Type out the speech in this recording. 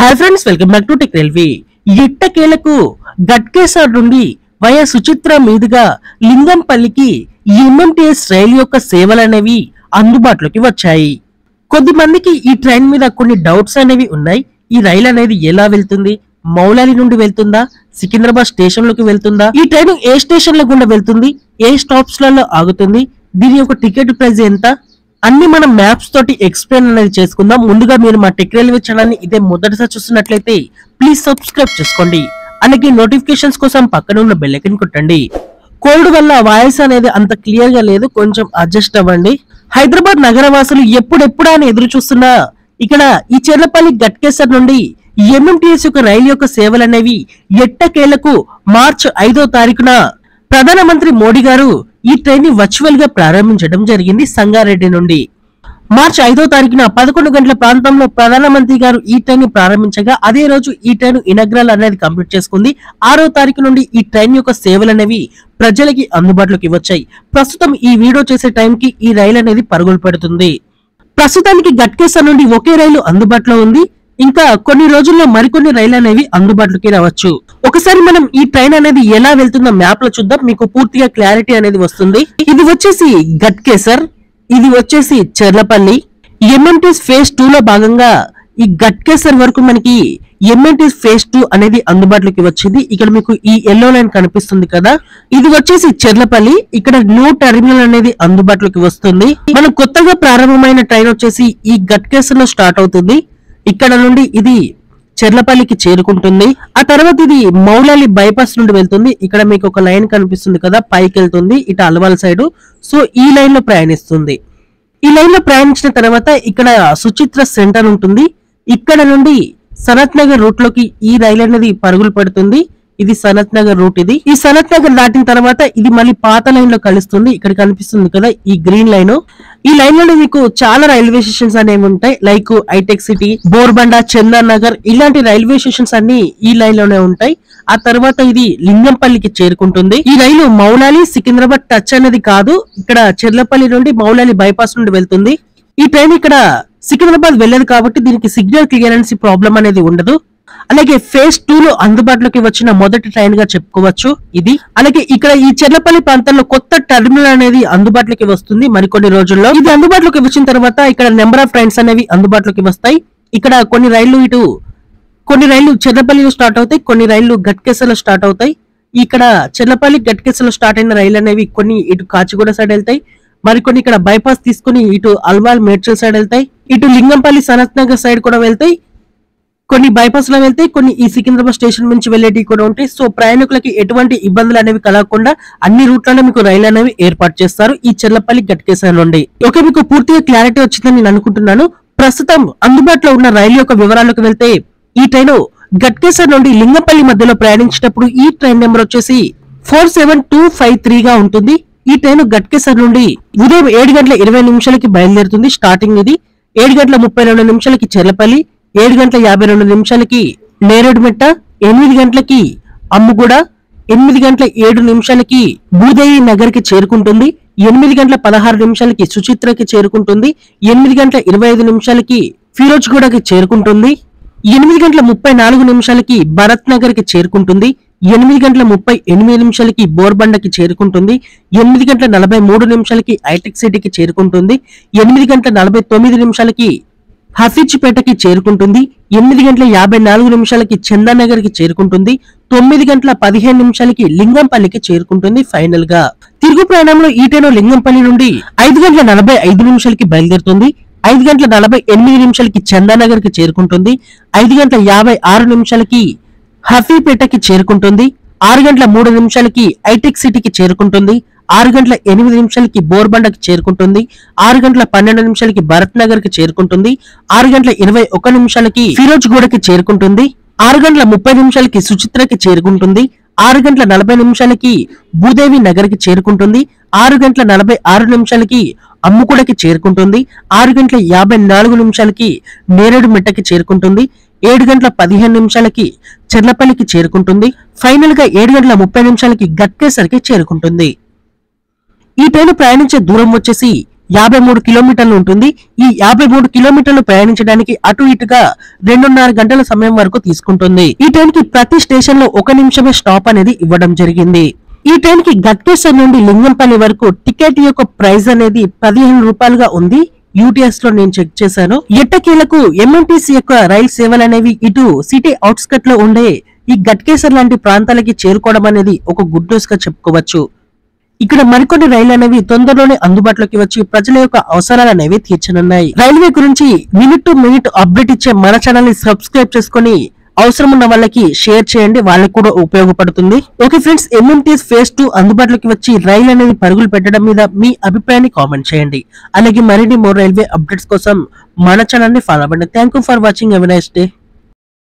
Hi friends, welcome back to tech railway. ఎట్టకేలకు గట్కేసర్ నుండి via Suchitra మీదుగా లింగంపల్లికి ఎంఎంటీఎస్ రైలు యొక్క సేవలు అనేవి అందుబాటులోకి వచ్చాయి. కొద్దిమందికి ఈ ట్రైన్ మీద కొన్ని డౌట్స్ అనేవి ఉన్నాయి. ఈ రైలు అనేది ఎలా వెళ్తుంది? మౌలాలి నుండి వెళ్తుందా? సికింద్రాబాద్ స్టేషన్ లోకి వెళ్తుందా? ఈ ట్రైన్ ఏ స్టేషన్ లో గుండా వెళ్తుంది? ఏ స్టాప్స్ లలో ఆగుతుంది? దీని యొక్క టికెట్ ప్రైస్ ఎంత? అన్ని మనం మ్యాప్స్ తోటి ఎక్స్ప్లెయిన్ అనేది చేసుకుందాం. ముందుగా మీరు మా టెక్ రైల్వే ఛానల్ ని ఇదే మొదటిసారి చూస్తున్నట్లయితే ప్లీజ్ సబ్స్క్రైబ్ చేసుకోండి. అలాగే నోటిఫికేషన్స్ కోసం పక్కన ఉన్న బెల్ ఐకాన్ కొట్టండి. కోల్డ్ వల్ల వాయిస్ అనేది అంత క్లియర్ గా లేదు, కొంచెం అడ్జస్ట్ అవ్వండి. హైదరాబాద్ నగర వాసులు ఎప్పుడెప్పుడు అని ఎదురు చూస్తున్నా ఇక్కడ ఈ చెర్లపల్లి గట్కేసర్ నుండి ఎంఎంటీఎస్ యొక్క రైలు యొక్క సేవలు అనేవి ఎట్టకేలకు మార్చి 5వ తారీఖున ప్రధానమంత్రి మోడీ గారు ఈ ట్రైన్ ని వర్చువల్ గా ప్రారంభించడం జరిగింది. సంగారెడ్డి నుండి మార్చి 5వ తారీఖున 11 గంటల ప్రాంతంలో ప్రధానమంత్రి గారు ఈ ట్రైన్ ని ప్రారంభించగా అదే రోజు ఈ ట్రైన్ ఇనాగ్రల్ అనేది కంప్లీట్ చేసుకుంది. 6వ తారీఖు నుండి ఈ ట్రైన్ యొక్క సేవలు అనేవి ప్రజలకి అందుబాటులోకి వచ్చాయి. ప్రస్తుతం ఈ వీడియో చేసే టైంకి ఈ రైలు అనేది పరుగులు పెడుతుంది. ప్రస్తుతానికి గట్కేసర్ నుండి ఒకే రైలు అందుబాటులో ఉంది. ఇంకా కొన్ని రోజుల్లో మరికొన్ని రైలు అనేవి అందుబాటులోకి రావచ్చు. ఒకసారి మనం ఈ ట్రైన్ అనేది ఎలా వెళ్తుందో మ్యాప్ లో చూద్దాం, మీకు పూర్తిగా క్లారిటీ అనేది వస్తుంది. ఇది వచ్చేసి గట్కేసర్, ఇది వచ్చేసి చెర్లపల్లి. ఎంఎంటీఎస్ ఫేజ్ 2 లో భాగంగా ఈ గట్కేసర్ వరకు మనకి ఎంఎంటీఎస్ ఫేజ్ 2 అనేది అందుబాటులోకి వచ్చింది. ఇక్కడ మీకు ఈ ఎల్లో లైన్ కనిపిస్తుంది కదా, ఇది వచ్చేసి చెర్లపల్లి. ఇక్కడ న్యూ టెర్మినల్ అనేది అందుబాటులోకి వస్తుంది. మనం కొత్తగా ప్రారంభమైన ట్రైన్ వచ్చేసి ఈ గట్కేసర్ లో స్టార్ట్ అవుతుంది. ఇక్కడ నుండి ఇది చెర్లపల్లికి చేరుకుంటుంది. ఆ తర్వాత ఇది మౌలాలి బైపాస్ నుండి వెళ్తుంది. ఇక్కడ మీకు ఒక లైన్ కనిపిస్తుంది కదా, పైకి వెళ్తుంది ఇటు అల్వాల్ సైడ్. సో ఈ లైన్ లో ప్రయాణిస్తుంది. ఈ లైన్ లో ప్రయాణించిన తర్వాత ఇక్కడ సుచిత్ర సెంటర్ ఉంటుంది. ఇక్కడ నుండి సనత్ నగర్ రూట్ లోకి ఈ రైలు అనేది పరుగులు పెడుతుంది. ఇది సనత్ నగర్ రూట్. ఇది ఈ సనత్ నగర్ దాటిన తర్వాత ఇది మళ్ళీ పాత లైన్ లో కలుస్తుంది. ఇక్కడ కనిపిస్తుంది కదా ఈ గ్రీన్ లైన్. ఈ లైన్ లో మీకు చాలా రైల్వే స్టేషన్స్ అనేవి ఉంటాయి, లైక్ హైటెక్ సిటీ, బోర్బండ, చందన్ నగర్, ఇలాంటి రైల్వే స్టేషన్స్ అన్ని ఈ లైన్ లోనే ఉంటాయి. ఆ తర్వాత ఇది లింగంపల్లికి చేరుకుంటుంది. ఈ రైలు మౌలాలి సికింద్రాబాద్ టచ్ అనేది కాదు, ఇక్కడ చెర్లపల్లి నుండి మౌలాలి బైపాస్ నుండి వెళ్తుంది. ఈ ట్రైన్ ఇక్కడ సికింద్రాబాద్ వెళ్ళదు కాబట్టి దీనికి సిగ్నల్ క్లియరెన్స్ ప్రాబ్లం అనేది ఉండదు. అలాగే ఫేజ్ 2 లో అందుబాటులోకి వచ్చిన మొదటి ట్రైన్ గా చెప్పుకోవచ్చు ఇది. అలాగే ఇక్కడ ఈ చెర్లపల్లి ప్రాంతంలో కొత్త టెర్మినల్ అనేది అందుబాటులోకి వస్తుంది మరికొన్ని రోజుల్లో. ఇది అందుబాటులోకి వచ్చిన తర్వాత ఇక్కడ నెంబర్ ఆఫ్ ట్రైన్స్ అనేవి అందుబాటులోకి వస్తాయి. ఇక్కడ కొన్ని రైళ్లు చెర్లపల్లిలో స్టార్ట్ అవుతాయి, కొన్ని రైళ్లు గట్కేసర్ లో స్టార్ట్ అవుతాయి. ఇక్కడ చెర్లపల్లి గట్కేసర్ లో స్టార్ట్ అయిన రైలు అనేవి కొన్ని ఇటు కాచిగూడ సైడ్ వెళ్తాయి, మరికొన్ని ఇక్కడ బైపాస్ తీసుకుని ఇటు అల్వాల్ మేడ్చల్ సైడ్ వెళ్తాయి, ఇటు లింగంపల్లి సనత్ నగర్ సైడ్ కూడా వెళ్తాయి, కొన్ని బైపాస్ లో వెళ్తే, కొన్ని ఈ సికింద్రాబాద్ స్టేషన్ నుంచి వెళ్ళేటివి కూడా ఉంటాయి. సో ప్రయాణికులకి ఎటువంటి ఇబ్బందులు అనేవి కలగకుండా అన్ని రూట్లలో మీకు రైలు అనేవి ఏర్పాటు చేస్తారు ఈ చెర్లపల్లి గట్కేసర్ నుండి. ఓకే, మీకు పూర్తిగా క్లారిటీ వచ్చిందని నేను అనుకుంటున్నాను. ప్రస్తుతం అందుబాటులో ఉన్న రైలు యొక్క వివరాలకు వెళ్తే ఈ ట్రైన్ గట్కేసర్ నుండి లింగంపల్లి మధ్యలో ప్రయాణించేటప్పుడు ఈ ట్రైన్ నెంబర్ వచ్చేసి 47253 గా ఉంటుంది. ఈ ట్రైన్ గట్కేసర్ నుండి ఉదయం 7:20 బయలుదేరుతుంది. స్టార్టింగ్ ఇది 7:32 చెర్లపల్లి, 7:52 నేరేడుమెట్ట, 8 అమ్ముగూడ, 8:07 భూదేవి నగర్ కి చేరుకుంటుంది. 8:16 సుచిత్రకి చేరుకుంటుంది. 8:25 ఫిరోజ్ గూడకి చేరుకుంటుంది. 8:34 భరత్ నగర్ కి చేరుకుంటుంది. 8:38 బోర్బండకి చేరుకుంటుంది. 8:43 హైటెక్ సిటీకి చేరుకుంటుంది. 8:49 హఫీజ్పేటకి చేరుకుంటుంది. 8:54 చందన్ నగర్ కి చేరుకుంటుంది. 9:15 లింగంపల్లికి చేరుకుంటుంది. ఫైనల్ గా తిరుగు ప్రయాణంలో ఈ ట్రైన్ లింగంపల్లి నుండి 5:45 బయలుదేరుతుంది. 5:48 చందన్ నగర్ కి చేరుకుంటుంది. 5:56 హఫీపేటకి చేరుకుంటుంది. 6:03 హైటెక్ సిటీకి చేరుకుంటుంది. 6:08 బోర్బండకి చేరుకుంటుంది. 6:12 భరత్ నగర్ కి చేరుకుంటుంది. 6:21 ఫిరోజ్ గూడకి చేరుకుంటుంది. 6:30 సుచిత్రకి చేరుకుంటుంది. 6:40 భూదేవి నగర్ కి చేరుకుంటుంది. 6:46 అమ్ముకుడకి చేరుకుంటుంది. 6:54 నేరేడు మెట్టకి చేరుకుంటుంది. 7:15 చెర్లపల్లికి చేరుకుంటుంది. ఫైనల్ గా 7:30 గట్కేసర్ కి చేరుకుంటుంది. ఈ ట్రైన్ ప్రయాణించే దూరం వచ్చేసి 53 కిలోమీటర్లు ఉంటుంది. ఈ 53 కిలోమీటర్లు ప్రయాణించడానికి అటు ఇటుగా 2.5 గంటల సమయం వరకు తీసుకుంటుంది. ఈ ట్రైన్ కి ప్రతి స్టేషన్ లో 1 నిమిషమే స్టాప్ అనేది ఇవ్వడం జరిగింది. ఈ ట్రైన్ కి గట్కేసర్ నుండి లింగంపల్లి వరకు టికెట్ యొక్క ప్రైస్ అనేది 15 రూపాయలుగా ఉంది. యూటీఎస్ లో నేను చెక్ చేశాను. ఎట్టకేలకు ఎంఎంటీసీ యొక్క రైల్ సేవలు అనేవి ఇటు సిటీ అవుట్స్కట్ లో ఉండే ఈ గట్కేసర్ లాంటి ప్రాంతాలకి చేరుకోవడం అనేది ఒక గుడ్ న్యూస్ గా చెప్పుకోవచ్చు. ఇక్కడ మరికొన్ని రైళ్లు అనేవి తొందరలోనే అందుబాటులోకి వచ్చి ప్రజల యొక్క అవసరాలు అనేవి తీర్చనున్నాయి. రైల్వే గురించి మినిట్ టు మినిట్ అప్డేట్ ఇచ్చే మన ఛానల్ ని సబ్స్క్రైబ్ చేసుకుని అవసరం ఉన్న వాళ్ళకి షేర్ చేయండి, వాళ్ళకి కూడా ఉపయోగపడుతుంది. ఓకే ఫ్రెండ్స్, ఎంఎంటీఎస్ ఫేజ్ 2 అందుబాటులోకి వచ్చి రైలు అనేది పరుగులు పెట్టడం మీద మీ అభిప్రాయాన్ని కామెంట్ చేయండి. అలాగే మరిన్ని మోర్ రైల్వే అప్డేట్స్ కోసం మన ఛానల్ ని ఫాలో అవ్వండి. Thank you for watching. Have a nice day.